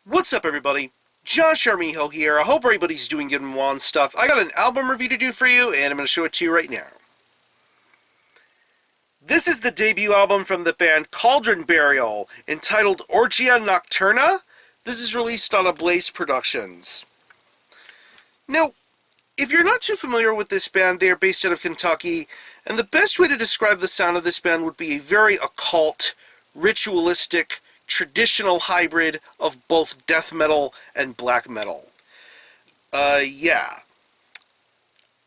What's up, everybody? Josh Armijo here. I hope everybody's doing good and well and stuff. I got an album review to do for you, and I'm going to show it to you right now. This is the debut album from the band Cauldron Burial, entitled Orgia Nocturna. This is released on Ablaze Productions. Now, if you're not too familiar with this band, they are based out of Kentucky, and the best way to describe the sound of this band would be a very occult, ritualistic, traditional hybrid of both death metal and black metal. Yeah.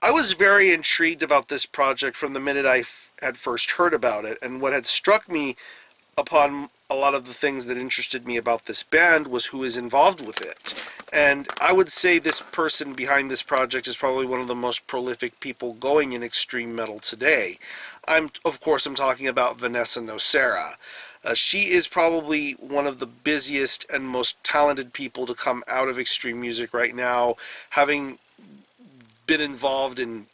I was very intrigued about this project from the minute I had first heard about it, and what had struck me upon a lot of the things that interested me about this band was who is involved with it. And I would say this person behind this project is probably one of the most prolific people going in extreme metal today. Of course, I'm talking about Vanessa Nocera. She is probably one of the busiest and most talented people to come out of extreme music right now, having been involved in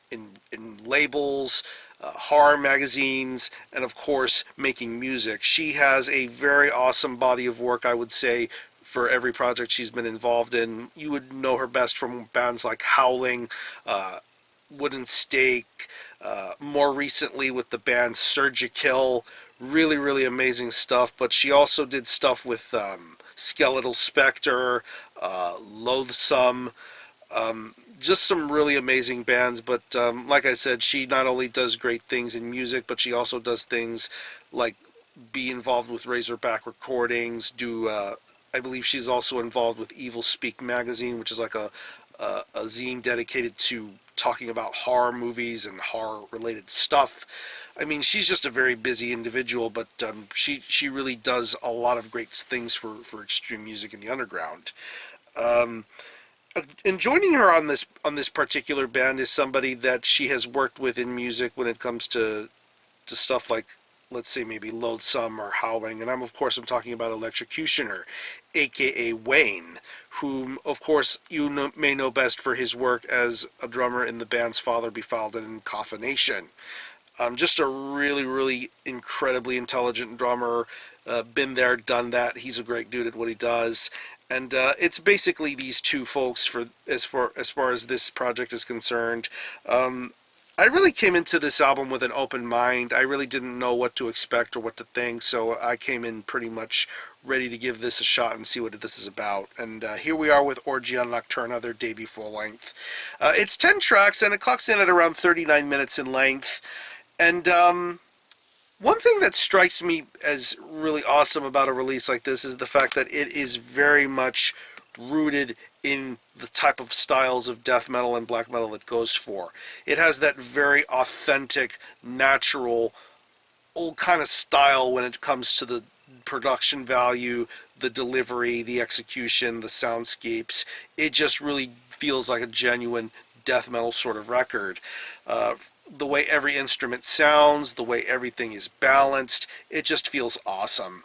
labels, horror magazines, and of course making music. She has a very awesome body of work, I would say, for every project she's been involved in. You would know her best from bands like Howling, Wooden Stake, more recently with the band Surgikill. Really amazing stuff. But she also did stuff with Skeletal Spectre, Loathsome, just some really amazing bands. But like I said, she not only does great things in music, but she also does things like be involved with Razorback Recordings, I believe she's also involved with Evil Speak magazine, which is like a zine dedicated to talking about horror movies and horror-related stuff. I mean, she's just a very busy individual, but she really does a lot of great things for extreme music in the underground. And joining her on this particular band is somebody that she has worked with in music when it comes to stuff like, let's say, maybe Loathsome or Howling, and I'm talking about Electrocutioner, aka Wayne, whom of course you may know best for his work as a drummer in the bands Father Befouled and Coffination. Just a really incredibly intelligent drummer. Been there, done that. He's a great dude at what he does, and it's basically these two folks for as far as this project is concerned. I really came into this album with an open mind. I really didn't know what to expect or what to think, so I came in pretty much ready to give this a shot and see what this is about. And here we are with Orgia Nocturna, their debut full length. It's 10 tracks, and it clocks in at around 39 minutes in length. And one thing that strikes me as really awesome about a release like this is the fact that it is very much rooted in the type of styles of death metal and black metal it goes for. It has that very authentic, natural, old kind of style when it comes to the production value, the delivery, the execution, the soundscapes. It just really feels like a genuine death metal sort of record. The way every instrument sounds, the way everything is balanced, it just feels awesome.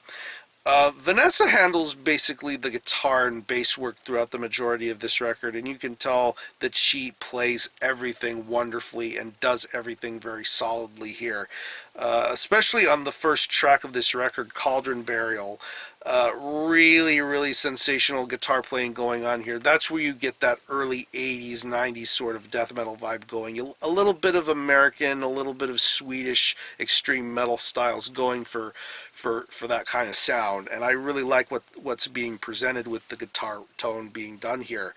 Vanessa handles basically the guitar and bass work throughout the majority of this record, and you can tell that she plays everything wonderfully and does everything very solidly here. Especially on the first track of this record, Cauldron Burial. Really sensational guitar playing going on here. That's where you get that early 80s, 90s sort of death metal vibe going. A little bit of American, a little bit of Swedish extreme metal styles going for that kind of sound. And I really like what's being presented with the guitar tone being done here.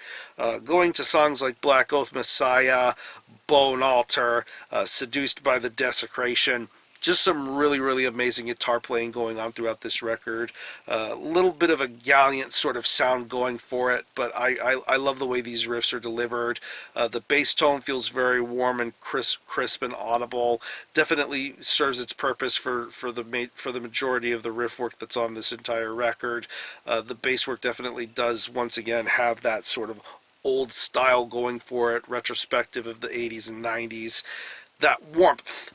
Going to songs like Black Oath Messiah, Bone Altar, Seduced by the Desecration. Just some really amazing guitar playing going on throughout this record. A little bit of a Gallant sort of sound going for it, but I love the way these riffs are delivered. The bass tone feels very warm and crisp and audible. Definitely serves its purpose for the majority of the riff work that's on this entire record. The bass work definitely does once again have that sort of old style going for it, retrospective of the 80s and 90s. That warmth.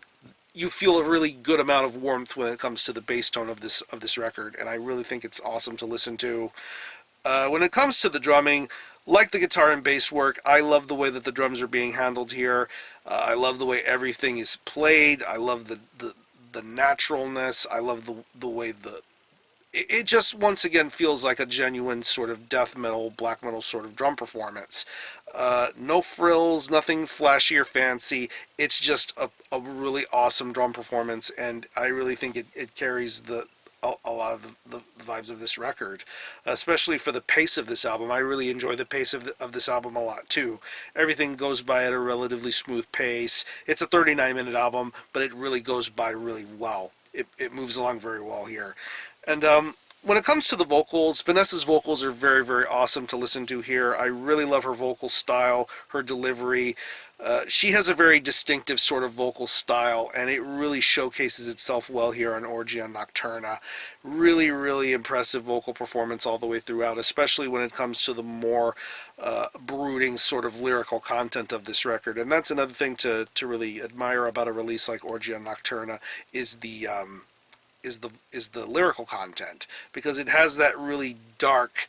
You feel a really good amount of warmth when it comes to the bass tone of this record, and I really think it's awesome to listen to. When it comes to the drumming, like the guitar and bass work, I love the way that the drums are being handled here. I love the way everything is played. I love the naturalness. I love the way it just once again feels like a genuine sort of death metal, black metal sort of drum performance. No frills, nothing flashy or fancy. It's just a really awesome drum performance, and I really think it carries a lot of the vibes of this record, especially for the pace of this album. I really enjoy the pace of this album a lot too. Everything goes by at a relatively smooth pace. It's a 39-minute album, but it really goes by really well. It moves along very well here. And when it comes to the vocals, Vanessa's vocals are very, very awesome to listen to here. I really love her vocal style, her delivery. She has a very distinctive sort of vocal style, and it really showcases itself well here on Orgia Nocturna. Really, really impressive vocal performance all the way throughout, especially when it comes to the more brooding sort of lyrical content of this record. And that's another thing to really admire about a release like Orgia Nocturna is the lyrical content, because it has that really dark,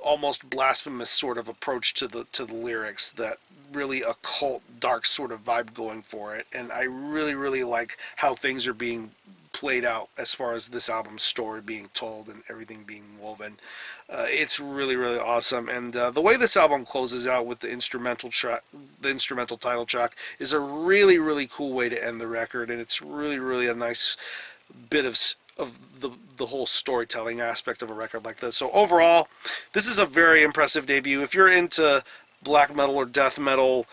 almost blasphemous sort of approach to the lyrics, that really occult, dark sort of vibe going for it. And I really, really like how things are being played out as far as this album's story being told and everything being woven. It's really, really awesome. And the way this album closes out with the instrumental track, the instrumental title track, is a really, really cool way to end the record. And it's really, really a nice bit of the whole storytelling aspect of a record like this. So overall, this is a very impressive debut. If you're into black metal or death metal,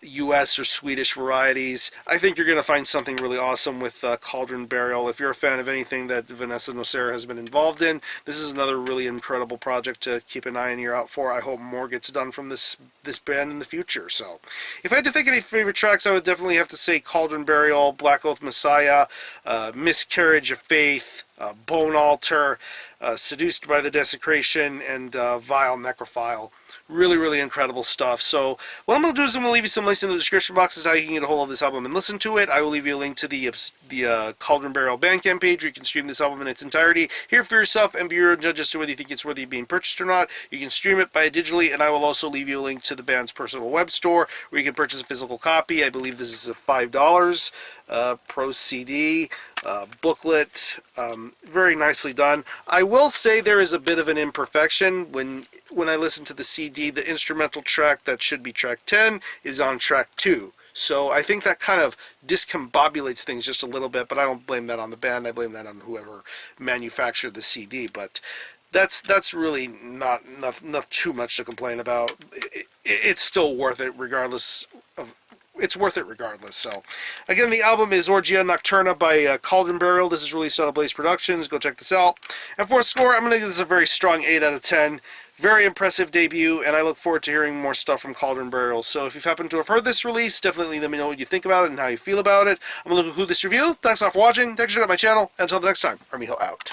US or Swedish varieties, I think you're going to find something really awesome with Cauldron Burial. If you're a fan of anything that Vanessa Nocera has been involved in, this is another really incredible project to keep an eye and ear out for. I hope more gets done from this band in the future. So, if I had to think of any favorite tracks, I would definitely have to say Cauldron Burial, Black Oath Messiah, Miscarriage of Faith, Bone Altar, Seduced by the Desecration, and Vile Necrophile. Really, really incredible stuff. So what I'm going to do is I'm going to leave you some links in the description box as to how you can get a hold of this album and listen to it. I will leave you a link to the Cauldron Burial Bandcamp page where you can stream this album in its entirety. Hear it for yourself and be your own judge as to whether you think it's worthy of being purchased or not. You can stream it by digitally, and I will also leave you a link to the band's personal web store where you can purchase a physical copy. I believe this is $5 pro CD. Booklet, very nicely done. I will say there is a bit of an imperfection when I listen to the CD. The instrumental track that should be track 10 is on track 2. So I think that kind of discombobulates things just a little bit, but I don't blame that on the band. I blame that on whoever manufactured the CD. But that's really not too much to complain about. It's still worth it regardless of. It's worth it regardless. So, again, the album is Orgia Nocturna by Cauldron Burial. This is released on Ablaze Productions. Go check this out. And for a score, I'm going to give this a very strong 8 out of 10. Very impressive debut, and I look forward to hearing more stuff from Cauldron Burial. So if you've happened to have heard this release, definitely let me know what you think about it and how you feel about it. I'm going to conclude this review. Thanks a lot for watching. Thanks for checking out my channel. And until the next time, Armijo out.